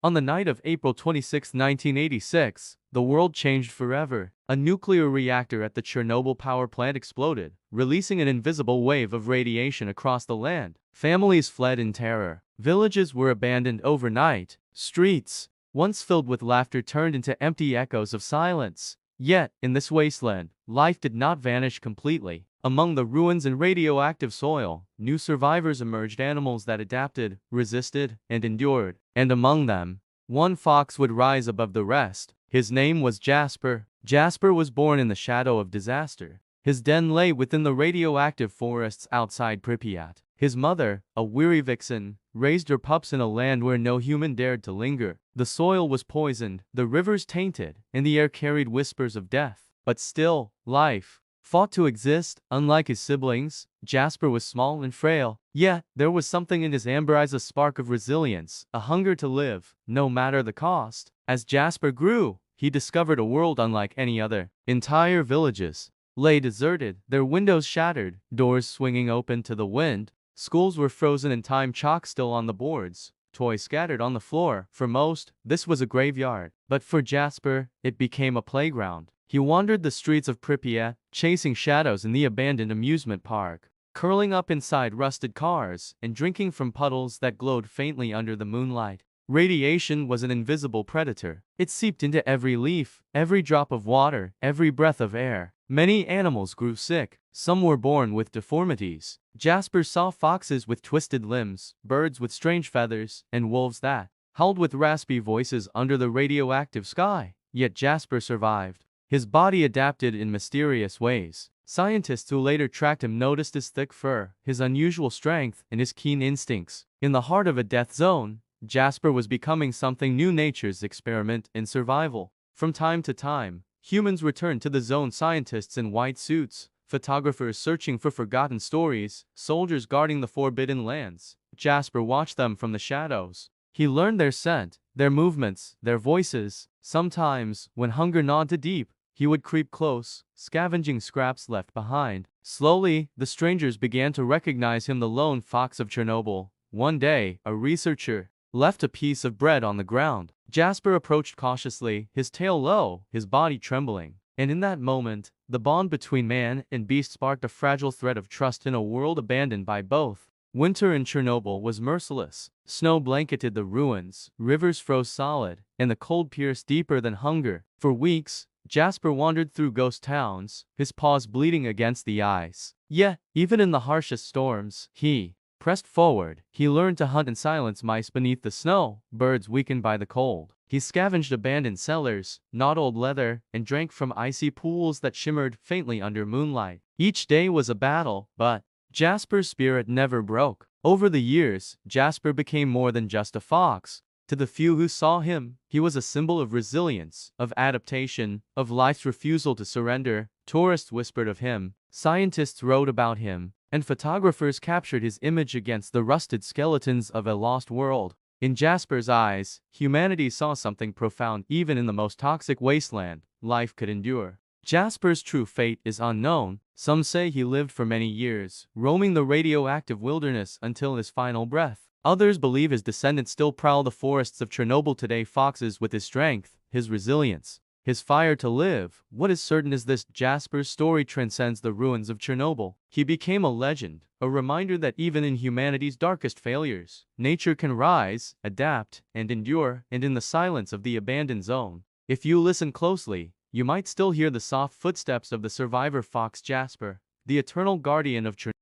On the night of April 26, 1986, the world changed forever. A nuclear reactor at the Chernobyl power plant exploded, releasing an invisible wave of radiation across the land. Families fled in terror. Villages were abandoned overnight. Streets, once filled with laughter, turned into empty echoes of silence. Yet, in this wasteland, life did not vanish completely. Among the ruins and radioactive soil, new survivors emerged, animals that adapted, resisted, and endured. And among them, one fox would rise above the rest. His name was Jasper. Jasper was born in the shadow of disaster. His den lay within the radioactive forests outside Pripyat. His mother, a weary vixen, raised her pups in a land where no human dared to linger. The soil was poisoned, the rivers tainted, and the air carried whispers of death. But still, life fought to exist. Unlike his siblings, Jasper was small and frail. Yet, there was something in his amber eyes, a spark of resilience, a hunger to live, no matter the cost. As Jasper grew, he discovered a world unlike any other. Entire villages lay deserted, their windows shattered, doors swinging open to the wind. Schools were frozen in time, chalk still on the boards, toys scattered on the floor. For most, this was a graveyard. But for Jasper, it became a playground. He wandered the streets of Pripyat, chasing shadows in the abandoned amusement park, curling up inside rusted cars, and drinking from puddles that glowed faintly under the moonlight. Radiation was an invisible predator. It seeped into every leaf, every drop of water, every breath of air. Many animals grew sick. Some were born with deformities. Jasper saw foxes with twisted limbs, birds with strange feathers, and wolves that howled with raspy voices under the radioactive sky. Yet Jasper survived. His body adapted in mysterious ways. Scientists who later tracked him noticed his thick fur, his unusual strength, and his keen instincts. In the heart of a death zone, Jasper was becoming something new, nature's experiment in survival. From time to time, humans returned to the zone, scientists in white suits, photographers searching for forgotten stories, soldiers guarding the forbidden lands. Jasper watched them from the shadows. He learned their scent, their movements, their voices. Sometimes, when hunger gnawed too deep, he would creep close, scavenging scraps left behind. Slowly, the strangers began to recognize him, the lone fox of Chernobyl. One day, a researcher left a piece of bread on the ground. Jasper approached cautiously, his tail low, his body trembling. And in that moment, the bond between man and beast sparked a fragile thread of trust in a world abandoned by both. Winter in Chernobyl was merciless. Snow blanketed the ruins, rivers froze solid, and the cold pierced deeper than hunger. For weeks, Jasper wandered through ghost towns, his paws bleeding against the ice. Yet, even in the harshest storms, he pressed forward. He learned to hunt in silence, mice beneath the snow, birds weakened by the cold. He scavenged abandoned cellars, gnawed old leather, and drank from icy pools that shimmered faintly under moonlight. Each day was a battle, but Jasper's spirit never broke. Over the years, Jasper became more than just a fox. To the few who saw him, he was a symbol of resilience, of adaptation, of life's refusal to surrender. Tourists whispered of him, scientists wrote about him, and photographers captured his image against the rusted skeletons of a lost world. In Jasper's eyes, humanity saw something profound. Even in the most toxic wasteland, life could endure. Jasper's true fate is unknown. Some say he lived for many years, roaming the radioactive wilderness until his final breath. Others believe his descendants still prowl the forests of Chernobyl today. Foxes with his strength, his resilience, his fire to live. What is certain is this: Jasper's story transcends the ruins of Chernobyl. He became a legend, a reminder that even in humanity's darkest failures, nature can rise, adapt, and endure. And in the silence of the abandoned zone, if you listen closely, you might still hear the soft footsteps of the survivor fox, Jasper, the eternal guardian of Chernobyl.